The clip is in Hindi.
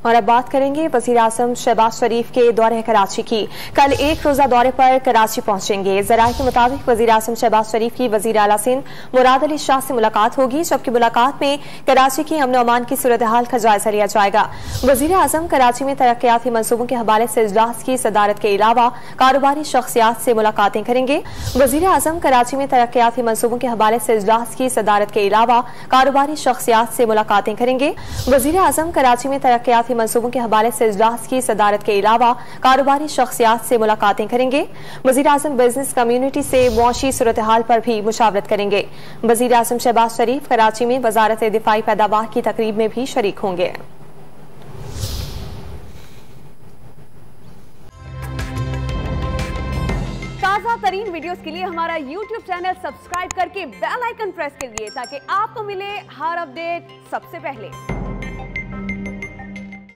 और अब बात करेंगे वजीर आजम शहबाज शरीफ के दौरे कराची की। कल एक रोजा दौरे पर कराची पहुंचेंगे। जराये के मुताबिक वजीर आजम शहबाज शरीफ की वजीर आला सिंध मुराद अली शाह से मुलाकात होगी, जबकि मुलाकात में कराची की अमन अमान की सूरत हाल का जायजा लिया जाएगा। वजीर आजम कराची में तरक्याती मंसूबों के हवाले से इजलास की सदारत के अलावा कारोबारी शख्सियात से मुलाकातें करेंगे। वजीर आजम कराची में तरक्याती मंसूबों के हवाले से इजलास की सदारत के अलावा कारोबारी शख्सियात से मुलाकातें करेंगे। वजीर आजम कराची में तरक्याती मंसूबों के हवाले से इजलास की सदारत के अलावा कारोबारी शख्सियात से मुलाकातें करेंगे। वजीर आजम बिजनेस कम्युनिटी से मुआशी सूरत हाल पर भी मुशावरत करेंगे। वजीर आजम शहबाज शरीफ कराची में वजारत दिफाई पैदावार की तकरीब में भी शरीक होंगे। ताज़ा तरीन वीडियोस के लिए हमारा YouTube चैनल सब्सक्राइब करके बेल आइकन प्रेस करिए ताकि आपको मिले हर अपडेट सबसे पहले।